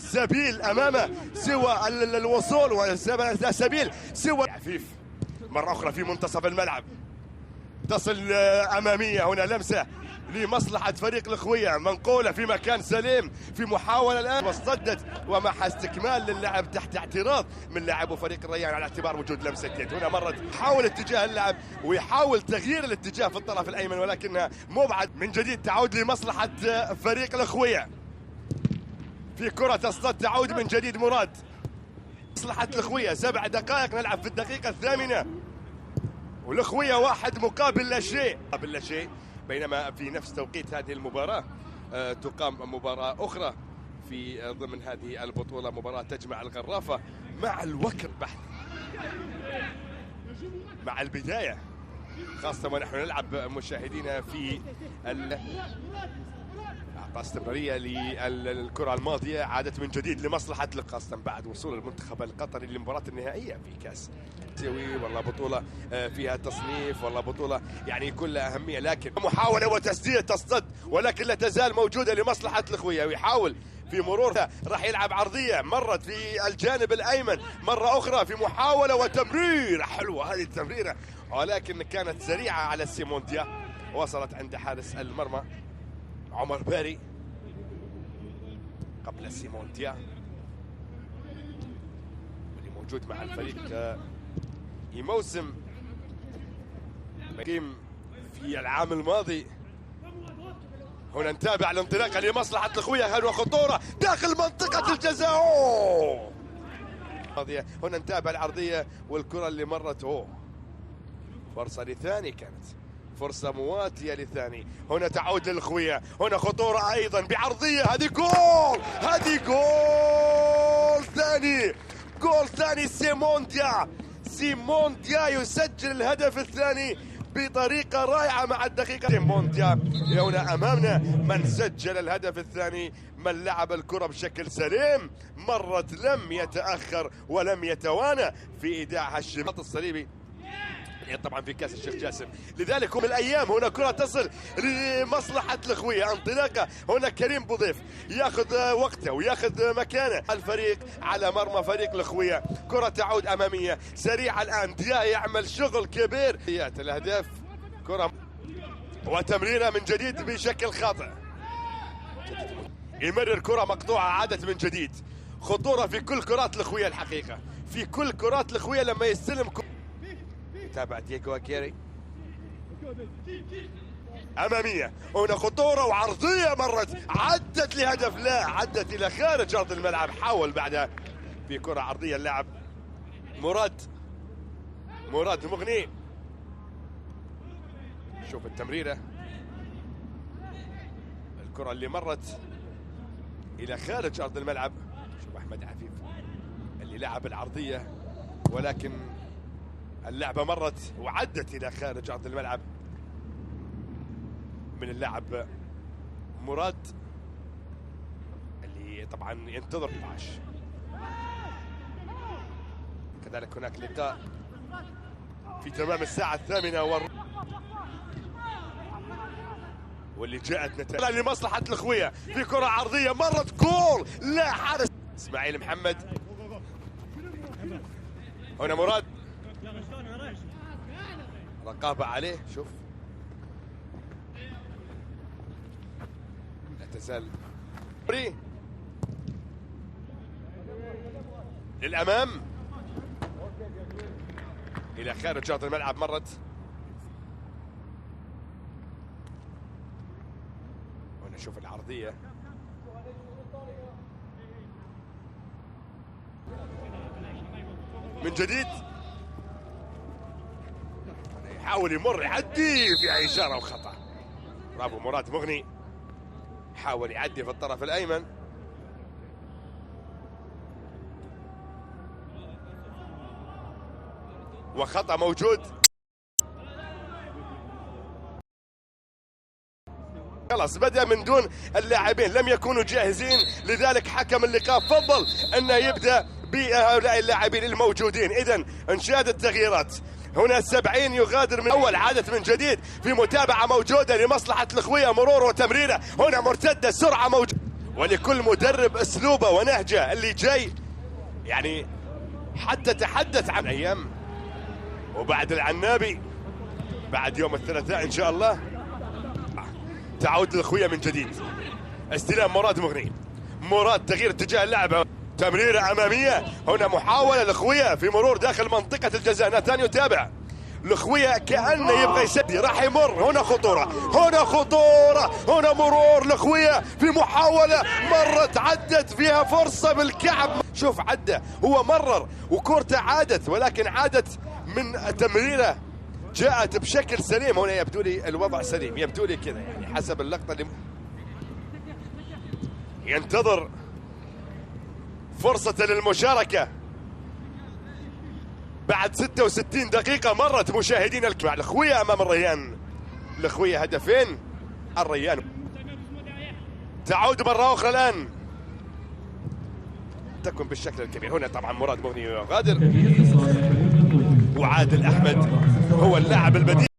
سبيل امامه سوى الوصول وسبيل سوى عفيف. مرة أخرى في منتصف الملعب تصل أمامية، هنا لمسة لمصلحة فريق الأخوية منقولة في مكان سليم في محاولة الآن واصطدت ومع استكمال للعب تحت اعتراض من لاعب فريق الريان على اعتبار وجود لمسة يد. هنا مرت يحاول اتجاه اللعب ويحاول تغيير الاتجاه في الطرف الأيمن ولكنها مبعد. من جديد تعود لمصلحة فريق الأخوية في كرة تصطد، تعود من جديد مراد. مصلحة الأخوية 7 دقائق نلعب في الدقيقة 8 والأخوية 1 مقابل لا شيء بينما في نفس توقيت هذه المباراة تقام مباراة أخرى في ضمن هذه البطولة، مباراة تجمع الغرافة مع الوكر بحث مع البداية، خاصة ونحن نلعب مشاهدينا في أعطى استمرارية للكرة الماضية، عادت من جديد لمصلحة خاصة بعد وصول المنتخب القطري للمباراة النهائية في كأس آسيوي، والله بطولة فيها تصنيف، والله بطولة يعني كلها أهمية، لكن محاولة وتسديد تصطد ولكن لا تزال موجودة لمصلحة الأخوية. ويحاول في مرور راح يلعب عرضية مرت في الجانب الأيمن مرة أخرى في محاولة وتمريرة حلوة هذه التمريرة ولكن كانت سريعة على سيمون ديا، وصلت عند حارس المرمى عمر باري قبل سيمون ديا واللي موجود مع الفريق موسم في العام الماضي. هنا نتابع الانطلاقه لمصلحه الاخويه، هل وخطوره داخل منطقه الجزاء. هنا نتابع العرضيه والكره اللي مرت فرصه لثاني، كانت فرصة مواتية للثاني. هنا تعود للأخوية، هنا خطورة أيضا بعرضية، هذه جول، هذه جول ثاني سيمون ديا يسجل الهدف الثاني بطريقة رائعة مع الدقيقة. سيمون ديا هنا أمامنا من سجل الهدف الثاني، من لعب الكرة بشكل سليم، مرت لم يتأخر ولم يتوانى في إيداعها الشباط الصليبي طبعا في كاس الشيخ جاسم. لذلك من الايام هنا كره تصل لمصلحه الاخويه، انطلاقه هنا كريم بوضيف ياخذ وقته وياخذ مكانه الفريق على مرمى فريق الاخويه. كره تعود اماميه سريعه الان، ديا يعمل شغل كبير الاهداف، كره وتمريره من جديد بشكل خاطئ، يمرر كره مقطوعه، عادت من جديد. خطوره في كل كرات الاخويه الحقيقه، في كل كرات الاخويه لما يستلم تابع دييغو أكيري أمامية، هنا خطورة وعرضية مرت عدت لهدف، لا عدت إلى خارج أرض الملعب. حاول بعدها في كرة عرضية اللاعب مراد مغني، شوف التمريرة، الكرة اللي مرت إلى خارج أرض الملعب. شوف أحمد عفيف اللي لعب العرضية ولكن اللعبة مرت وعدت إلى خارج أرض الملعب من اللاعب مراد اللي طبعا ينتظر 12. كذلك هناك لقاء في تمام الساعة 8 واللي جاءت نتائج لمصلحة الأخوية في كرة عرضية مرت جول، لا حارس إسماعيل محمد. هنا مراد رقابة عليه، شوف لا تزال للأمام إلى خارج أرض الملعب مرت. هنا شوف العرضية من جديد، يحاول يمر يعدي في إشارة وخطأ. برافو مراد مغني، حاول يعدي في الطرف الأيمن وخطأ موجود. خلاص بدأ من دون اللاعبين، لم يكونوا جاهزين، لذلك حكم اللقاء فضل أنه يبدأ بهؤلاء اللاعبين الموجودين. إذن انشاد التغييرات، هنا 70 يغادر من أول، عادت من جديد في متابعة موجودة لمصلحة الأخوية، مرور وتمريرة، هنا مرتدة سرعة موجودة ولكل مدرب اسلوبه ونهجه اللي جاي، يعني حتى تحدث عن ايام وبعد العنابي بعد يوم الثلاثاء ان شاء الله تعود للخويه من جديد. استلام مراد مغني، مراد تغيير اتجاه اللعب، تمريره اماميه، هنا محاوله للخويه في مرور داخل منطقه الجزاء. ناتان يتابع الخويه كانه يبغى يسد، راح يمر، هنا خطوره، هنا خطوره، هنا مرور الخويه في محاوله مرت عدت فيها فرصه بالكعب. شوف عدى، هو مرر وكورته عادت، ولكن عادت من تمريره جاءت بشكل سليم. هنا يبدو لي الوضع سليم، يبدو لي كذا يعني حسب اللقطه اللي ينتظر فرصة للمشاركة بعد 66 دقيقة مرت مشاهدين مع الخوية أمام الريان. الخوية هدفين، الريان تعود مرة أخرى الآن تكون بالشكل الكبير. هنا طبعا مراد مغني يغادر، وعادل أحمد هو اللاعب البديل.